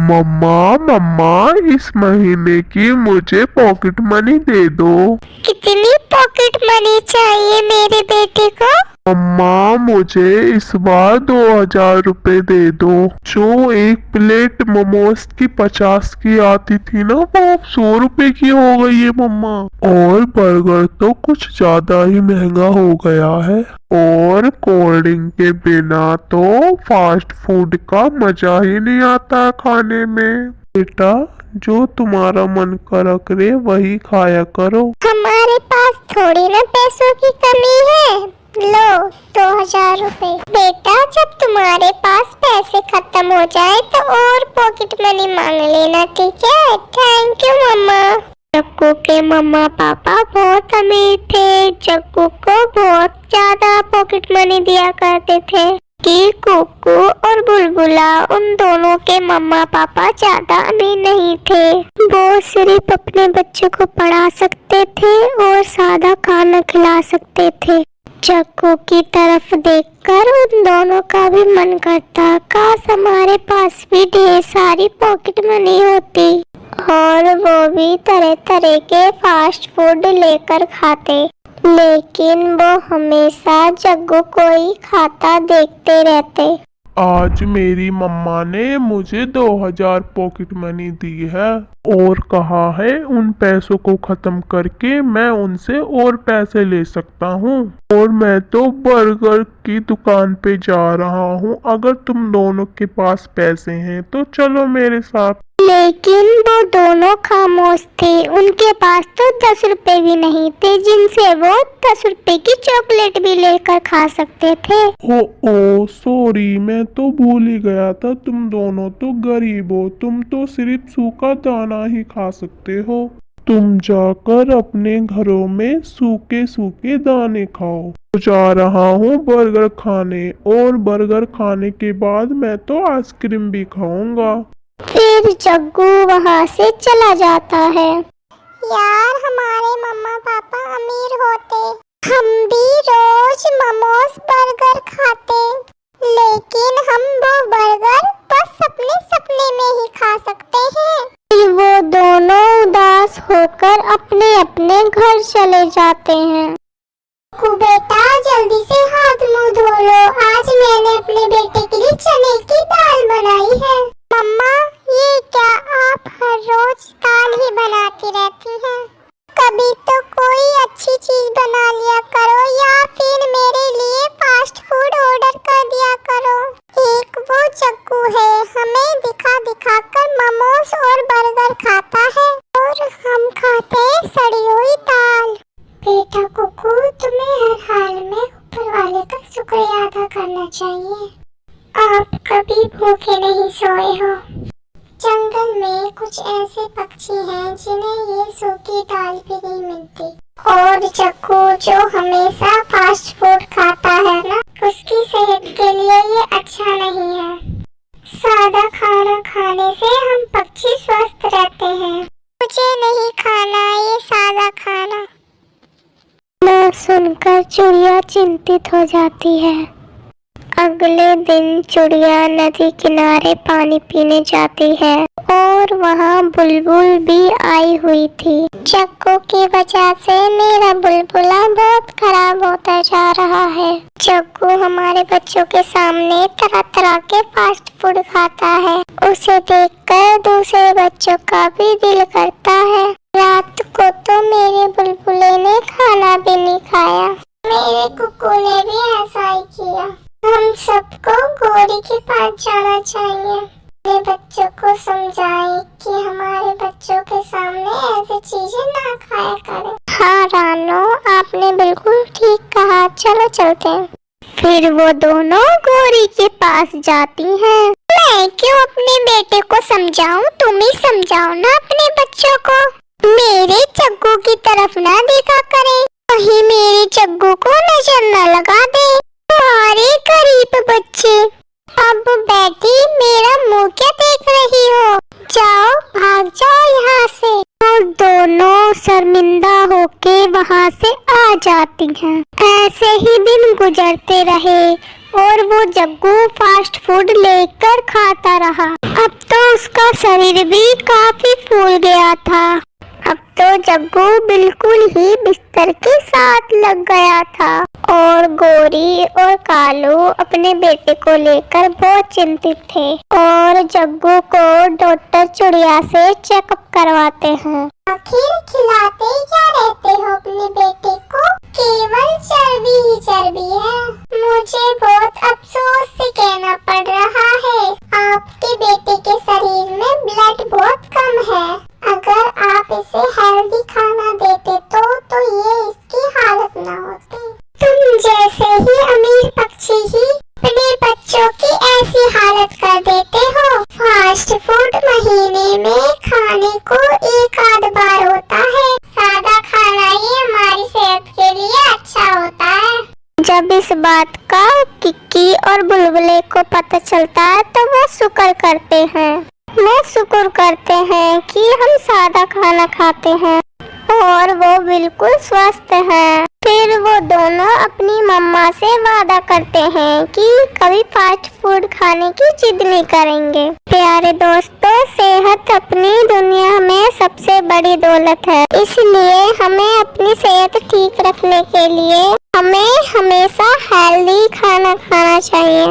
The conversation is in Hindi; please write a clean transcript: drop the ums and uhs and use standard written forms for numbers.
मम्मा मम्मा, इस महीने की मुझे पॉकेट मनी दे दो। कितनी पॉकेट मनी चाहिए मेरे बेटे को? मम्मा मुझे इस बार 2000 रुपए दे दो। जो एक प्लेट मोमोज की 50 की आती थी ना, वो अब 100 रुपए की हो गई है मम्मा। और बर्गर तो कुछ ज्यादा ही महंगा हो गया है। और कोल्ड ड्रिंक के बिना तो फास्ट फूड का मजा ही नहीं आता खाने में। बेटा, जो तुम्हारा मन करा करे वही खाया करो। हमारे पास थोड़ी ना पैसों की कमी है। लो 2000 रुपए। बेटा, जब तुम्हारे पास पैसे खत्म हो जाए तो और पॉकेट मनी मांग लेना, ठीक है? थैंक यू मम्मा। जग्गू के मम्मा पापा बहुत अमीर थे। जग्गू को बहुत ज्यादा पॉकेट मनी दिया करते थे कि कुकू और बुलबुला, उन दोनों के मम्मा पापा ज्यादा अमीर नहीं थे। वो सिर्फ अपने बच्चों को पढ़ा सकते थे और सादा खाना खिला सकते थे। जग्गू की तरफ देखकर उन दोनों का भी मन करता, काश हमारे पास भी ढेर सारी पॉकेट मनी होती और वो भी तरह तरह के फास्ट फूड लेकर खाते। लेकिन वो हमेशा जग्गू को ही खाता देखते रहते। आज मेरी मम्मा ने मुझे 2000 पॉकेट मनी दी है और कहा है उन पैसों को खत्म करके मैं उनसे और पैसे ले सकता हूँ। और मैं तो बर्गर की दुकान पे जा रहा हूँ। अगर तुम दोनों के पास पैसे हैं तो चलो मेरे साथ। लेकिन वो दोनों खामोश थे। उनके पास तो 10 रुपए भी नहीं थे जिनसे वो 10 रुपए की चॉकलेट भी लेकर खा सकते थे। ओ सॉरी, मैं तो भूल ही गया था। तुम दोनों तो गरीब हो। तुम तो सिर्फ सूखा दाना ही खा सकते हो। तुम जाकर अपने घरों में सूखे सूखे दाने खाओ। तो जा रहा हूँ बर्गर खाने, और बर्गर खाने के बाद मैं तो आइसक्रीम भी खाऊंगा। फिर जग्गू वहाँ से चला जाता है। यार, हमारे मम्मा पापा अमीर होते, हम भी रोज मोमोज बर्गर खाते। लेकिन हम वो बर्गर बस अपने सपने में ही खा सकते हैं। फिर वो दोनों उदास होकर अपने अपने घर चले जाते हैं। बेटा, जल्दी से हाथ मुंह धो लो। आज मैंने अपने बेटे के लिए चने की दाल बनाई है। मम्मा, ये क्या आप हर रोज दाल ही बनाती रहती हैं? कभी तो कोई अच्छी चीज बना लिया करो, या फिर मेरे लिए फास्ट फूड ऑर्डर कर दिया करो। एक वो जग्गू है, हमें दिखा दिखा कर मोमोज और बर्गर खाता है और हम खाते हैं सड़ी हुई दाल। बेटा कुकू, तुम्हें हर हाल में ऊपर वाले का शुक्रिया अदा करना चाहिए। आप कभी भूखे नहीं सोए हो। जंगल में कुछ ऐसे पक्षी हैं जिन्हें ये सूखी दाल भी नहीं मिलती। और जग्गू जो हमेशा फास्ट फूड खाता है ना, उसकी सेहत के लिए ये अच्छा नहीं है। सादा खाना खाने से हम पक्षी स्वस्थ रहते हैं। मुझे नहीं खाना ये सादा खाना। ना सुनकर चिड़िया चिंतित हो जाती है। अगले दिन चिड़िया नदी किनारे पानी पीने जाती है और वहाँ बुलबुल भी आई हुई थी। जग्गू की वजह से मेरा बुलबुला बहुत खराब होता जा रहा है। जग्गू हमारे बच्चों के सामने तरह तरह के फास्ट फूड खाता है। उसे देखकर दूसरे बच्चों का भी दिल करता है। रात को तो मेरे बुलबुले ने खाना भी नहीं खाया। मेरे कुकू ने भी ऐसा ही किया। हम सबको गौरी के पास जाना चाहिए। अपने बच्चों को समझाएं कि हमारे बच्चों के सामने ऐसी चीजें ना खाया करें। हाँ रानो, आपने बिल्कुल ठीक कहा। चलो चलते हैं। फिर वो दोनों गौरी के पास जाती हैं। मैं क्यों अपने बेटे को समझाऊं, तुम ही समझाओ ना अपने बच्चों को। मेरे जग्गू की तरफ ना देखा करें, कहीं मेरे जग्गू को नजर न लगा दे। तुम्हारे गरीब बच्चे। अब बेटी, मेरा मुंह क्या देख रही हो? जाओ, भाग जाओ यहाँ से। और दोनों शर्मिंदा होके वहाँ से आ जाती हैं। ऐसे ही दिन गुजरते रहे। और वो जग्गू फास्ट फूड लेकर खाता रहा। अब तो उसका शरीर भी काफी फूल गया था। अब तो जग्गू बिल्कुल ही बिस्तर के साथ लग गया था और गौरी और कालू अपने बेटे को लेकर बहुत चिंतित थे और जग्गू को डॉक्टर चुड़िया से चेकअप करवाते हैं। आखिर खिलाते क्या रहते हो अपने बेटे को? केवल चर्बी ही चर्बी है। मुझे बहुत अफसोस से कहना पड़ रहा है, आपके बेटे के शरीर में ब्लड बहुत कम है। अगर आप इसे हेल्दी खाना देते तो ये इसकी हालत ना होती। तुम जैसे ही अमीर पक्षी ही अपने बच्चों की ऐसी हालत कर देते हो। फास्ट फूड महीने में खाने को एक आध बार होता है। सादा खाना ही हमारी सेहत के लिए अच्छा होता है। जब इस बात का किक्की और बुलबुले को पता चलता है तो वो शुक्र करते हैं। वो शुक्र करते हैं कि हम सादा खाना खाते हैं और वो बिल्कुल स्वस्थ हैं। फिर वो दोनों अपनी मम्मा से वादा करते हैं कि कभी फास्ट फूड खाने की जिद नहीं करेंगे। प्यारे दोस्तों, सेहत अपनी दुनिया में सबसे बड़ी दौलत है, इसलिए हमें अपनी सेहत ठीक रखने के लिए हमें हमेशा हेल्दी खाना खाना चाहिए।